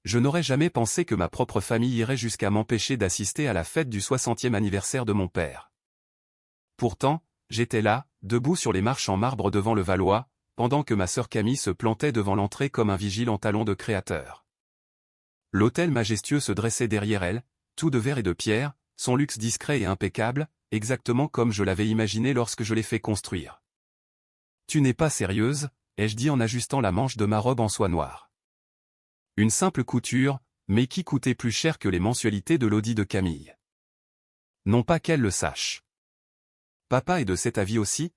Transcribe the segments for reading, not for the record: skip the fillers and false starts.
Je n'aurais jamais pensé que ma propre famille irait jusqu'à m'empêcher d'assister à la fête du 60e anniversaire de mon père. Pourtant, j'étais là, debout sur les marches en marbre devant le Valois, pendant que ma sœur Camille se plantait devant l'entrée comme un vigile en talons de créateur. L'hôtel majestueux se dressait derrière elle, tout de verre et de pierre, son luxe discret et impeccable, exactement comme je l'avais imaginé lorsque je l'ai fait construire. « Tu n'es pas sérieuse ?» ai-je dit en ajustant la manche de ma robe en soie noire. Une simple couture, mais qui coûtait plus cher que les mensualités de l'audi de Camille. Non pas qu'elle le sache. Papa est de cet avis aussi?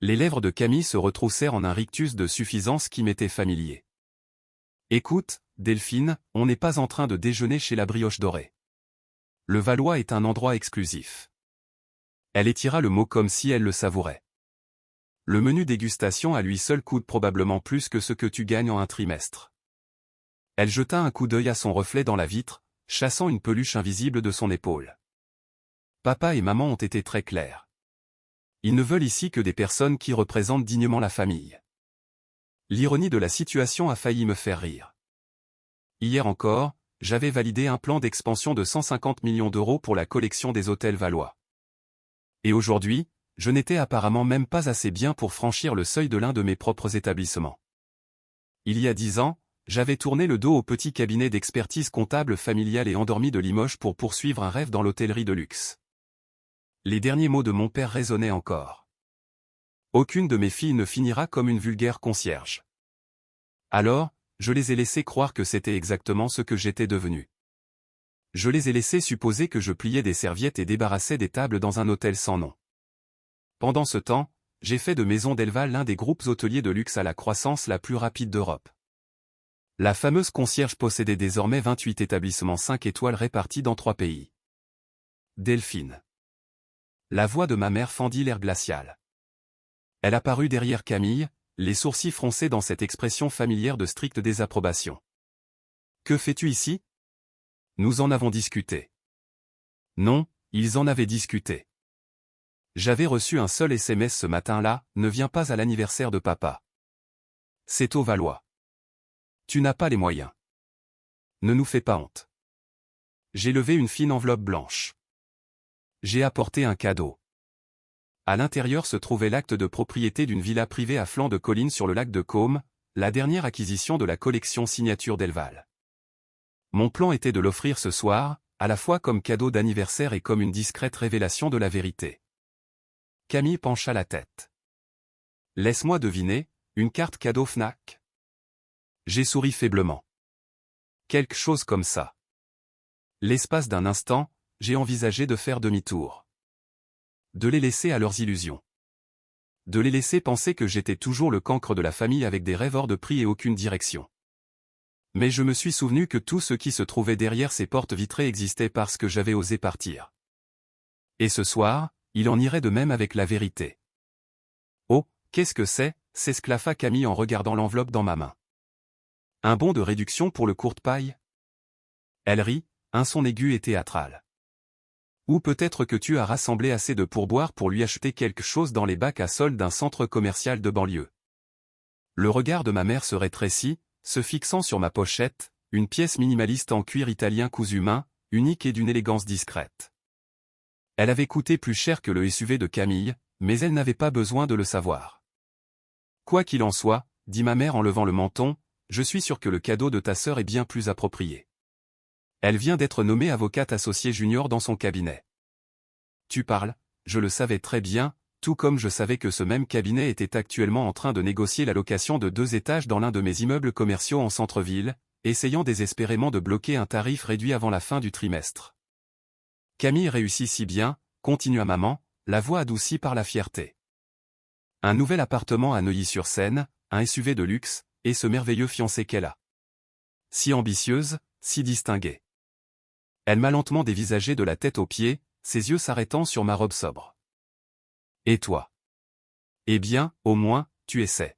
Les lèvres de Camille se retroussèrent en un rictus de suffisance qui m'était familier. Écoute, Delphine, on n'est pas en train de déjeuner chez la Brioche Dorée. Le Valois est un endroit exclusif. Elle étira le mot comme si elle le savourait. Le menu dégustation à lui seul coûte probablement plus que ce que tu gagnes en un trimestre. Elle jeta un coup d'œil à son reflet dans la vitre, chassant une peluche invisible de son épaule. Papa et maman ont été très clairs. Ils ne veulent ici que des personnes qui représentent dignement la famille. L'ironie de la situation a failli me faire rire. Hier encore, j'avais validé un plan d'expansion de 150 millions d'euros pour la collection des hôtels Valois. Et aujourd'hui, je n'étais apparemment même pas assez bien pour franchir le seuil de l'un de mes propres établissements. Il y a 10 ans, j'avais tourné le dos au petit cabinet d'expertise comptable familiale et endormi de Limoges pour poursuivre un rêve dans l'hôtellerie de luxe. Les derniers mots de mon père résonnaient encore. Aucune de mes filles ne finira comme une vulgaire concierge. Alors, je les ai laissées croire que c'était exactement ce que j'étais devenu. Je les ai laissées supposer que je pliais des serviettes et débarrassais des tables dans un hôtel sans nom. Pendant ce temps, j'ai fait de Maison d'Elval l'un des groupes hôteliers de luxe à la croissance la plus rapide d'Europe. La fameuse concierge possédait désormais 28 établissements 5 étoiles répartis dans 3 pays. Delphine. La voix de ma mère fendit l'air glacial. Elle apparut derrière Camille, les sourcils froncés dans cette expression familière de stricte désapprobation. « Que fais-tu ici ? » Nous en avons discuté. Non, ils en avaient discuté. J'avais reçu un seul SMS ce matin-là, ne viens pas à l'anniversaire de papa. C'est au Valois. Tu n'as pas les moyens. Ne nous fais pas honte. J'ai levé une fine enveloppe blanche. J'ai apporté un cadeau. À l'intérieur se trouvait l'acte de propriété d'une villa privée à flanc de colline sur le lac de Caume, la dernière acquisition de la collection signature d'Elval. Mon plan était de l'offrir ce soir, à la fois comme cadeau d'anniversaire et comme une discrète révélation de la vérité. Camille pencha la tête. Laisse-moi deviner, une carte cadeau Fnac ? J'ai souri faiblement. Quelque chose comme ça. L'espace d'un instant, j'ai envisagé de faire demi-tour. De les laisser à leurs illusions. De les laisser penser que j'étais toujours le cancre de la famille avec des rêves hors de prix et aucune direction. Mais je me suis souvenu que tout ce qui se trouvait derrière ces portes vitrées existait parce que j'avais osé partir. Et ce soir, il en irait de même avec la vérité. Oh, qu'est-ce que c'est ? S'esclaffa Camille en regardant l'enveloppe dans ma main. Un bon de réduction pour le courte-paille ? Elle rit, un son aigu et théâtral. Ou peut-être que tu as rassemblé assez de pourboire pour lui acheter quelque chose dans les bacs à soldes d'un centre commercial de banlieue. Le regard de ma mère se rétrécit, se fixant sur ma pochette, une pièce minimaliste en cuir italien cousu main, unique et d'une élégance discrète. Elle avait coûté plus cher que le SUV de Camille, mais elle n'avait pas besoin de le savoir. Quoi qu'il en soit, dit ma mère en levant le menton, je suis sûr que le cadeau de ta sœur est bien plus approprié. Elle vient d'être nommée avocate associée junior dans son cabinet. Tu parles, je le savais très bien, tout comme je savais que ce même cabinet était actuellement en train de négocier la location de 2 étages dans l'un de mes immeubles commerciaux en centre-ville, essayant désespérément de bloquer un tarif réduit avant la fin du trimestre. Camille réussit si bien, continua maman, la voix adoucie par la fierté. Un nouvel appartement à Neuilly-sur-Seine, un SUV de luxe, et ce merveilleux fiancé qu'elle a. Si ambitieuse, si distinguée. Elle m'a lentement dévisagé de la tête aux pieds, ses yeux s'arrêtant sur ma robe sobre. Et toi ? Eh bien, au moins, tu essaies.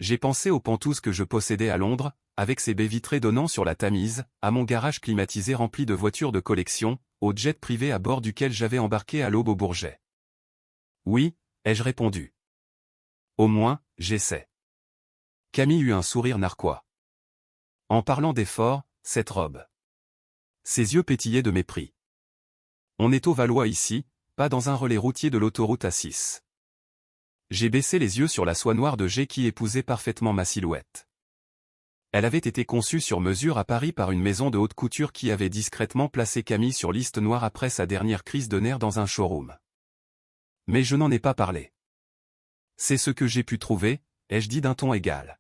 J'ai pensé aux pentouses que je possédais à Londres, avec ses baies vitrées donnant sur la Tamise, à mon garage climatisé rempli de voitures de collection, au jet privé à bord duquel j'avais embarqué à l'aube au Bourget. Oui, ai-je répondu. Au moins, j'essaie. Camille eut un sourire narquois. En parlant d'effort, cette robe. Ses yeux pétillaient de mépris. On est au Valois ici, pas dans un relais routier de l'autoroute A6. J'ai baissé les yeux sur la soie noire de G qui épousait parfaitement ma silhouette. Elle avait été conçue sur mesure à Paris par une maison de haute couture qui avait discrètement placé Camille sur liste noire après sa dernière crise de nerfs dans un showroom. Mais je n'en ai pas parlé. C'est ce que j'ai pu trouver, ai-je dit d'un ton égal.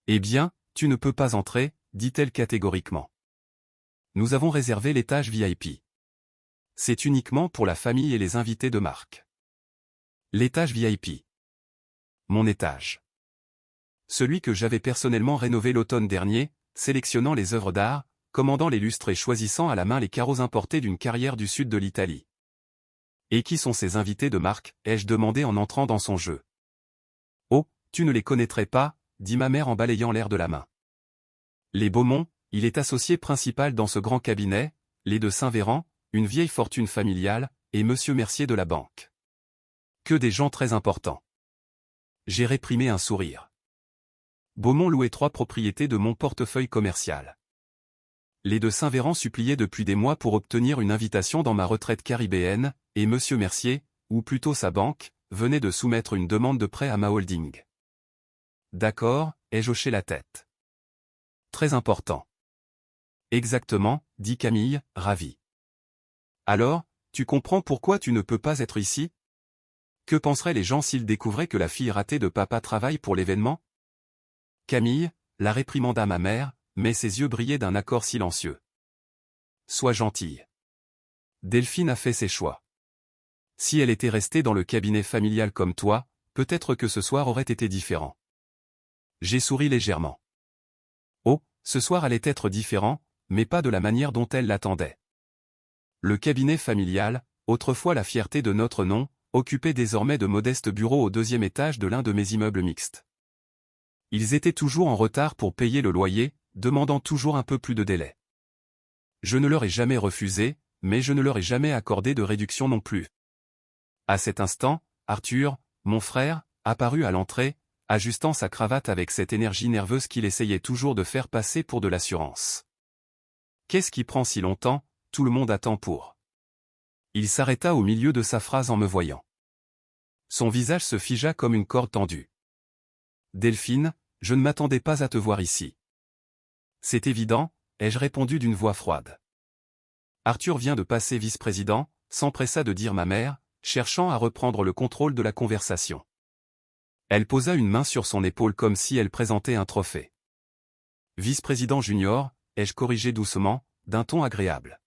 Eh bien, tu ne peux pas entrer, dit-elle catégoriquement. Nous avons réservé l'étage VIP. C'est uniquement pour la famille et les invités de marque. L'étage VIP. Mon étage. Celui que j'avais personnellement rénové l'automne dernier, sélectionnant les œuvres d'art, commandant les lustres et choisissant à la main les carreaux importés d'une carrière du sud de l'Italie. Et qui sont ces invités de marque, ai-je demandé en entrant dans son jeu. Oh, tu ne les connaîtrais pas, dit ma mère en balayant l'air de la main. Les Beaumont, il est associé principal dans ce grand cabinet, les de Saint-Véran, une vieille fortune familiale, et Monsieur Mercier de la banque. Que des gens très importants. J'ai réprimé un sourire. Beaumont louait 3 propriétés de mon portefeuille commercial. Les de Saint-Véran suppliaient depuis des mois pour obtenir une invitation dans ma retraite caribéenne, et Monsieur Mercier, ou plutôt sa banque, venait de soumettre une demande de prêt à ma holding. D'accord, ai-je hoché la tête. Très important. Exactement, dit Camille, ravie. Alors, tu comprends pourquoi tu ne peux pas être ici? Que penseraient les gens s'ils découvraient que la fille ratée de papa travaille pour l'événement? Camille, la réprimanda ma mère, mais ses yeux brillaient d'un accord silencieux. Sois gentille. Delphine a fait ses choix. Si elle était restée dans le cabinet familial comme toi, peut-être que ce soir aurait été différent. J'ai souri légèrement. Oh, ce soir allait être différent, mais pas de la manière dont elle l'attendait. Le cabinet familial, autrefois la fierté de notre nom, occupait désormais de modestes bureaux au 2e étage de l'un de mes immeubles mixtes. Ils étaient toujours en retard pour payer le loyer, demandant toujours un peu plus de délai. Je ne leur ai jamais refusé, mais je ne leur ai jamais accordé de réduction non plus. À cet instant, Arthur, mon frère, apparut à l'entrée, ajustant sa cravate avec cette énergie nerveuse qu'il essayait toujours de faire passer pour de l'assurance. Qu'est-ce qui prend si longtemps? Tout le monde attend pour. Il s'arrêta au milieu de sa phrase en me voyant. Son visage se figea comme une corde tendue. Delphine, je ne m'attendais pas à te voir ici. C'est évident, ai-je répondu d'une voix froide. Arthur vient de passer vice-président, s'empressa de dire ma mère, cherchant à reprendre le contrôle de la conversation. Elle posa une main sur son épaule comme si elle présentait un trophée. Vice-président junior, ai-je corrigé doucement, d'un ton agréable.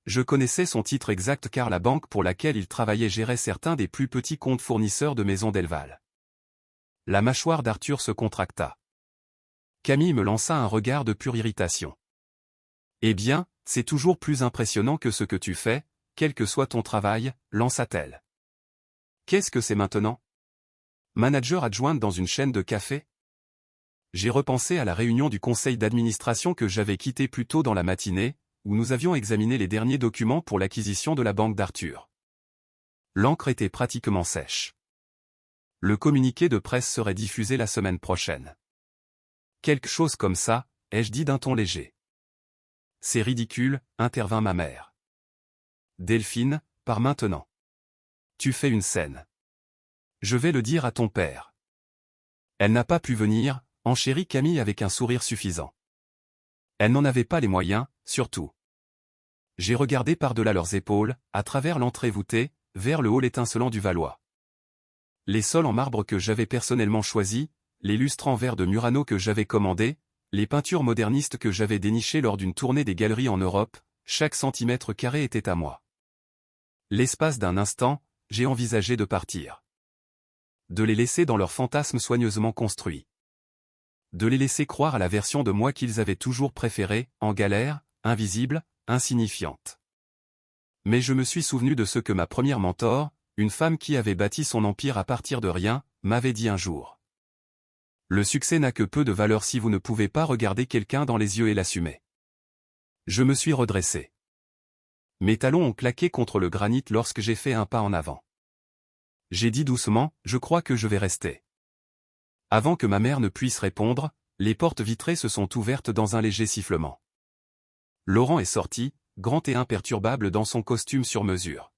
Je connaissais son titre exact car la banque pour laquelle il travaillait gérait certains des plus petits comptes fournisseurs de maisons d'élevage. La mâchoire d'Arthur se contracta. Camille me lança un regard de pure irritation. Eh bien, c'est toujours plus impressionnant que ce que tu fais, quel que soit ton travail, lança-t-elle. Qu'est-ce que c'est maintenant? Manager adjointe dans une chaîne de café? J'ai repensé à la réunion du conseil d'administration que j'avais quittée plus tôt dans la matinée, où nous avions examiné les derniers documents pour l'acquisition de la banque d'Arthur. L'encre était pratiquement sèche. Le communiqué de presse serait diffusé la semaine prochaine. Quelque chose comme ça, ai-je dit d'un ton léger. C'est ridicule, intervint ma mère. Delphine, par maintenant. Tu fais une scène. Je vais le dire à ton père. Elle n'a pas pu venir, enchérit Camille avec un sourire suffisant. Elle n'en avait pas les moyens, surtout. J'ai regardé par-delà leurs épaules, à travers l'entrée voûtée, vers le hall étincelant du Valois. Les sols en marbre que j'avais personnellement choisis, les lustres en verre de Murano que j'avais commandés, les peintures modernistes que j'avais dénichées lors d'une tournée des galeries en Europe, chaque centimètre carré était à moi. L'espace d'un instant, j'ai envisagé de partir. De les laisser dans leur fantasme soigneusement construit. De les laisser croire à la version de moi qu'ils avaient toujours préférée, en galère, invisible, insignifiante. Mais je me suis souvenu de ce que ma première mentor, une femme qui avait bâti son empire à partir de rien, m'avait dit un jour. Le succès n'a que peu de valeur si vous ne pouvez pas regarder quelqu'un dans les yeux et l'assumer. Je me suis redressé. Mes talons ont claqué contre le granit lorsque j'ai fait un pas en avant. J'ai dit doucement, je crois que je vais rester. Avant que ma mère ne puisse répondre, Les portes vitrées se sont ouvertes dans un léger sifflement. Laurent est sorti, grand et imperturbable dans son costume sur mesure.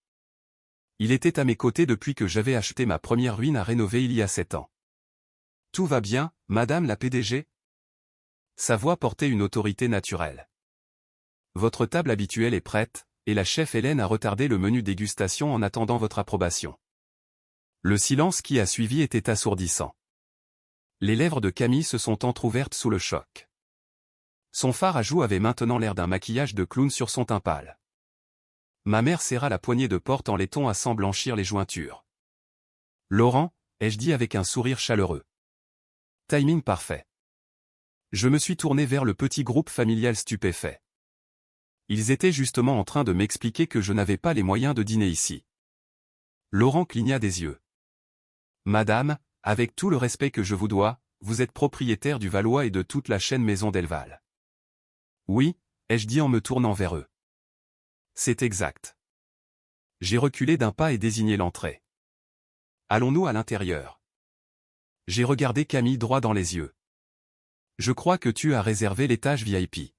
Il était à mes côtés depuis que j'avais acheté ma première ruine à rénover il y a 7 ans. « Tout va bien, madame la PDG ?» Sa voix portait une autorité naturelle. « Votre table habituelle est prête, et la chef Hélène a retardé le menu dégustation en attendant votre approbation. » Le silence qui a suivi était assourdissant. Les lèvres de Camille se sont entr'ouvertes sous le choc. Son fard à joues avait maintenant l'air d'un maquillage de clown sur son teint pâle. Ma mère serra la poignée de porte en laiton à sans blanchir les jointures. « Laurent » ai-je dit avec un sourire chaleureux. Timing parfait. Je me suis tourné vers le petit groupe familial stupéfait. Ils étaient justement en train de m'expliquer que je n'avais pas les moyens de dîner ici. Laurent cligna des yeux. « Madame, avec tout le respect que je vous dois, vous êtes propriétaire du Valois et de toute la chaîne Maison Delval. »« Oui, » ai-je dit en me tournant vers eux. « C'est exact. » J'ai reculé d'un pas et désigné l'entrée. « Allons-nous à l'intérieur ?» J'ai regardé Camille droit dans les yeux. « Je crois que tu as réservé l'étage VIP.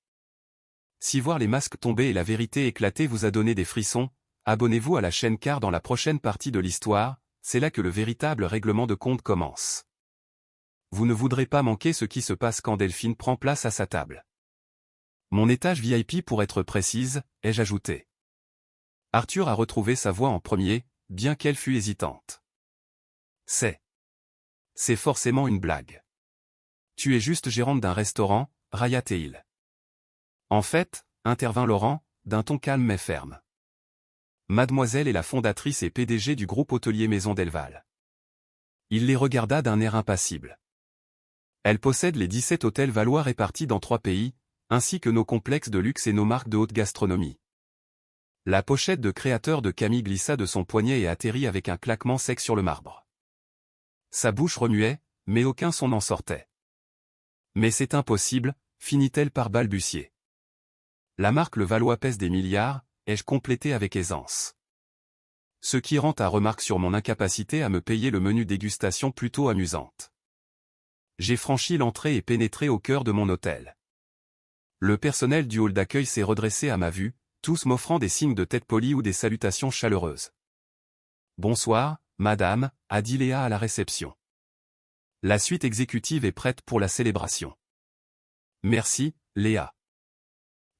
Si voir les masques tomber et la vérité éclater vous a donné des frissons, abonnez-vous à la chaîne car dans la prochaine partie de l'histoire, c'est là que le véritable règlement de compte commence. Vous ne voudrez pas manquer ce qui se passe quand Delphine prend place à sa table. Mon étage VIP pour être précise, ai-je ajouté. Arthur a retrouvé sa voix en premier, bien qu'elle fût hésitante. C'est forcément une blague. Tu es juste gérante d'un restaurant, Raya Teil. En fait, intervint Laurent, d'un ton calme mais ferme. Mademoiselle est la fondatrice et PDG du groupe hôtelier Maison Delval. Il les regarda d'un air impassible. Elle possède les 17 hôtels valois répartis dans 3 pays, ainsi que nos complexes de luxe et nos marques de haute gastronomie. La pochette de créateur de Camille glissa de son poignet et atterrit avec un claquement sec sur le marbre. Sa bouche remuait, mais aucun son n'en sortait. Mais c'est impossible, finit-elle par balbutier. La marque Le Valois pèse des milliards, ai-je complété avec aisance. Ce qui rend ta remarque sur mon incapacité à me payer le menu dégustation plutôt amusante. J'ai franchi l'entrée et pénétré au cœur de mon hôtel. Le personnel du hall d'accueil s'est redressé à ma vue, tous m'offrant des signes de tête polie ou des salutations chaleureuses. « Bonsoir, madame » a dit Léa à la réception. La suite exécutive est prête pour la célébration. Merci, Léa.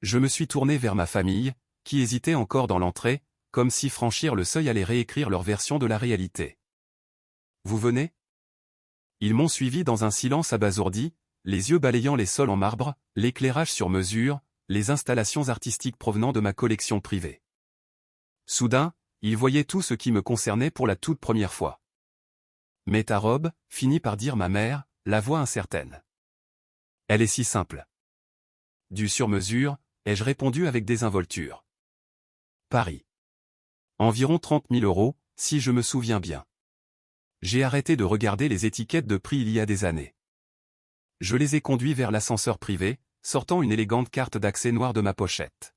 Je me suis tourné vers ma famille, qui hésitait encore dans l'entrée, comme si franchir le seuil allait réécrire leur version de la réalité. Vous venez ? Ils m'ont suivi dans un silence abasourdi, les yeux balayant les sols en marbre, l'éclairage sur mesure, les installations artistiques provenant de ma collection privée. Soudain, ils voyaient tout ce qui me concernait pour la toute première fois. « Mais ta robe » finit par dire ma mère, la voix incertaine. « Elle est si simple. » « Du sur-mesure » ai-je répondu avec désinvolture. Paris. Environ 30 000 €, si je me souviens bien. J'ai arrêté de regarder les étiquettes de prix il y a des années. Je les ai conduits vers l'ascenseur privé, sortant une élégante carte d'accès noire de ma pochette.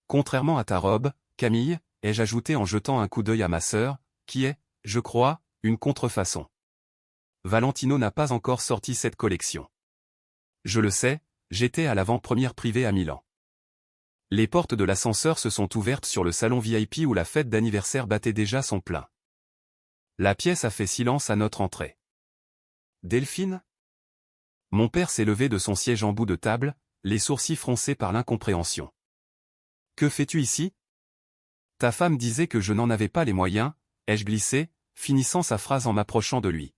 Contrairement à ta robe, Camille, ai-je ajouté en jetant un coup d'œil à ma sœur, qui est, je crois, une contrefaçon. Valentino n'a pas encore sorti cette collection. Je le sais, j'étais à l'avant-première privée à Milan. Les portes de l'ascenseur se sont ouvertes sur le salon VIP où la fête d'anniversaire battait déjà son plein. La pièce a fait silence à notre entrée. Delphine ? Mon père s'est levé de son siège en bout de table, les sourcils froncés par l'incompréhension. Que fais-tu ici ? Ta femme disait que je n'en avais pas les moyens, ai-je glissé, finissant sa phrase en m'approchant de lui.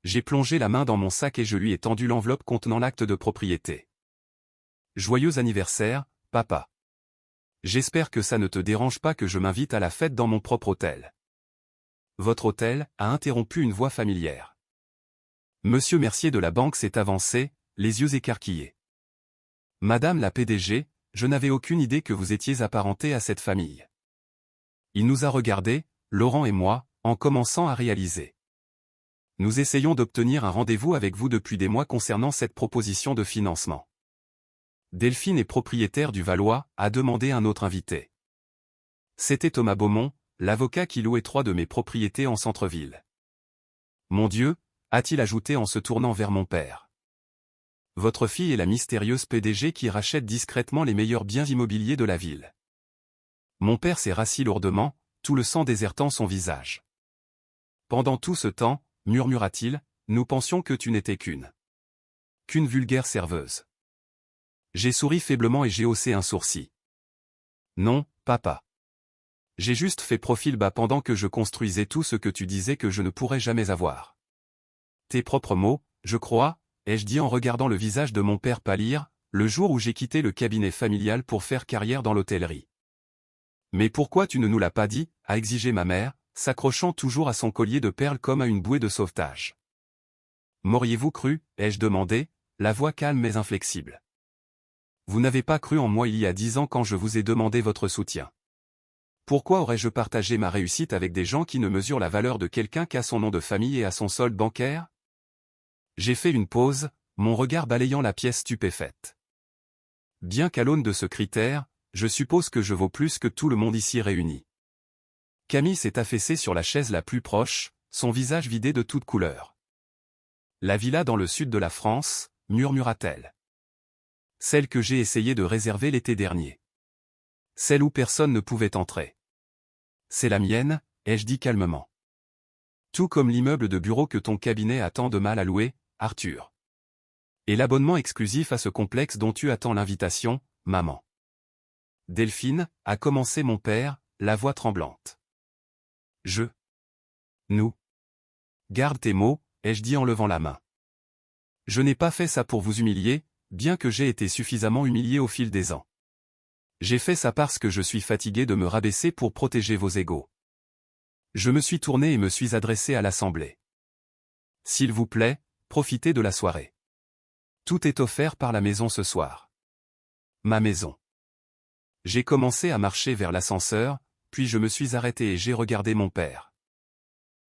J'ai plongé la main dans mon sac et je lui ai tendu l'enveloppe contenant l'acte de propriété. Joyeux anniversaire, papa. J'espère que ça ne te dérange pas que je m'invite à la fête dans mon propre hôtel. Votre hôtel, a interrompu une voix familière. Monsieur Mercier de la banque s'est avancé, les yeux écarquillés. Madame la PDG, je n'avais aucune idée que vous étiez apparentée à cette famille. Il nous a regardés, Laurent et moi, en commençant à réaliser. Nous essayons d'obtenir un rendez-vous avec vous depuis des mois concernant cette proposition de financement. Delphine est propriétaire du Valois, a demandé un autre invité. C'était Thomas Beaumont, l'avocat qui louait 3 de mes propriétés en centre-ville. Mon Dieu, a-t-il ajouté en se tournant vers mon père. Votre fille est la mystérieuse PDG qui rachète discrètement les meilleurs biens immobiliers de la ville. Mon père s'est rassis lourdement, tout le sang désertant son visage. Pendant tout ce temps, murmura-t-il, nous pensions que tu n'étais qu'une vulgaire serveuse. J'ai souri faiblement et j'ai haussé un sourcil. Non, papa. J'ai juste fait profil bas pendant que je construisais tout ce que tu disais que je ne pourrais jamais avoir. Tes propres mots, je crois, ai-je dit en regardant le visage de mon père pâlir, le jour où j'ai quitté le cabinet familial pour faire carrière dans l'hôtellerie. Mais pourquoi tu ne nous l'as pas dit, a exigé ma mère, s'accrochant toujours à son collier de perles comme à une bouée de sauvetage. M'auriez-vous cru, ai-je demandé, la voix calme mais inflexible. Vous n'avez pas cru en moi il y a 10 ans quand je vous ai demandé votre soutien. Pourquoi aurais-je partagé ma réussite avec des gens qui ne mesurent la valeur de quelqu'un qu'à son nom de famille et à son solde bancaire? J'ai fait une pause, mon regard balayant la pièce stupéfaite. Bien qu'à l'aune de ce critère, je suppose que je vaux plus que tout le monde ici réuni. Camille s'est affaissée sur la chaise la plus proche, son visage vidé de toute couleur. La villa dans le sud de la France, murmura-t-elle. Celle que j'ai essayé de réserver l'été dernier. Celle où personne ne pouvait entrer. C'est la mienne, ai-je dit calmement. Tout comme l'immeuble de bureau que ton cabinet a tant de mal à louer, Arthur. Et l'abonnement exclusif à ce complexe dont tu attends l'invitation, maman. Delphine, a commencé mon père, la voix tremblante. Nous. Garde tes mots, ai-je dit en levant la main. Je n'ai pas fait ça pour vous humilier, bien que j'ai été suffisamment humilié au fil des ans. J'ai fait ça parce que je suis fatigué de me rabaisser pour protéger vos égaux. Je me suis tourné et me suis adressé à l'Assemblée. S'il vous plaît, profitez de la soirée. Tout est offert par la maison ce soir. Ma maison. J'ai commencé à marcher vers l'ascenseur, puis je me suis arrêté et j'ai regardé mon père.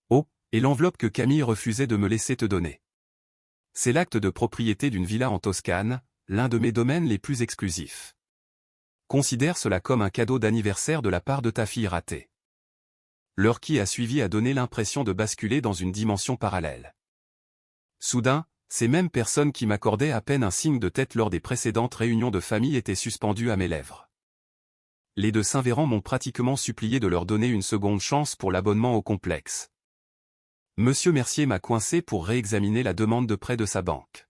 Oh, et l'enveloppe que Camille refusait de me laisser te donner. C'est l'acte de propriété d'une villa en Toscane, l'un de mes domaines les plus exclusifs. Considère cela comme un cadeau d'anniversaire de la part de ta fille ratée. L'heure qui a suivi a donné l'impression de basculer dans une dimension parallèle. Soudain, ces mêmes personnes qui m'accordaient à peine un signe de tête lors des précédentes réunions de famille étaient suspendues à mes lèvres. Les de Saint-Véran m'ont pratiquement supplié de leur donner une seconde chance pour l'abonnement au complexe. Monsieur Mercier m'a coincé pour réexaminer la demande de prêt de sa banque.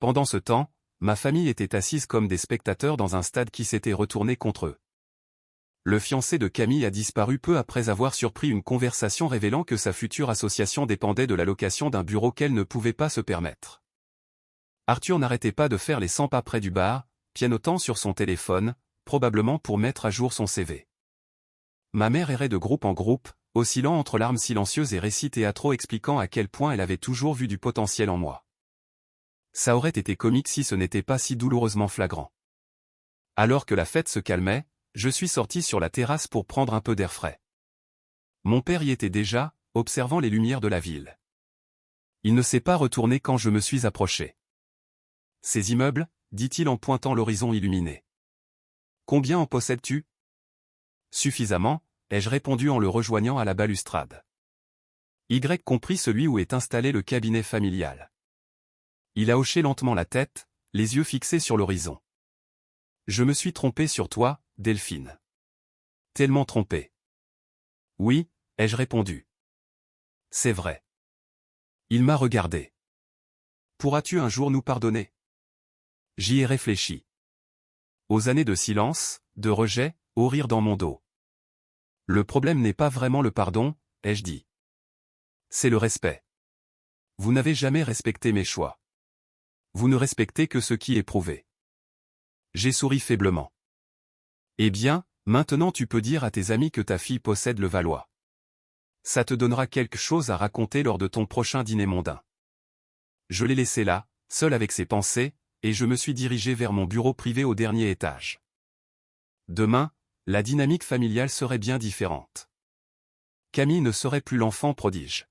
Pendant ce temps, ma famille était assise comme des spectateurs dans un stade qui s'était retourné contre eux. Le fiancé de Camille a disparu peu après avoir surpris une conversation révélant que sa future association dépendait de la location d'un bureau qu'elle ne pouvait pas se permettre. Arthur n'arrêtait pas de faire les 100 pas près du bar, pianotant sur son téléphone, probablement pour mettre à jour son CV. Ma mère errait de groupe en groupe, oscillant entre larmes silencieuses et récits théâtraux expliquant à quel point elle avait toujours vu du potentiel en moi. Ça aurait été comique si ce n'était pas si douloureusement flagrant. Alors que la fête se calmait, je suis sorti sur la terrasse pour prendre un peu d'air frais. Mon père y était déjà, observant les lumières de la ville. Il ne s'est pas retourné quand je me suis approché. Ces immeubles, dit-il en pointant l'horizon illuminé. Combien en possèdes-tu? Suffisamment, ai-je répondu en le rejoignant à la balustrade. Y compris celui où est installé le cabinet familial. Il a hoché lentement la tête, les yeux fixés sur l'horizon. Je me suis trompé sur toi, Delphine. Tellement trompé. Oui, ai-je répondu. C'est vrai. Il m'a regardé. Pourras-tu un jour nous pardonner? J'y ai réfléchi. Aux années de silence, de rejet, au rire dans mon dos. Le problème n'est pas vraiment le pardon, ai-je dit. C'est le respect. Vous n'avez jamais respecté mes choix. Vous ne respectez que ce qui est prouvé. J'ai souri faiblement. Eh bien, maintenant tu peux dire à tes amis que ta fille possède le Valois. Ça te donnera quelque chose à raconter lors de ton prochain dîner mondain. Je l'ai laissé là, seul avec ses pensées, et je me suis dirigé vers mon bureau privé au dernier étage. Demain, la dynamique familiale serait bien différente. Camille ne serait plus l'enfant prodige.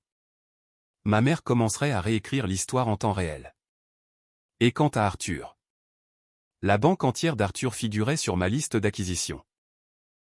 Ma mère commencerait à réécrire l'histoire en temps réel. Et quant à Arthur? La banque entière d'Arthur figurait sur ma liste d'acquisition.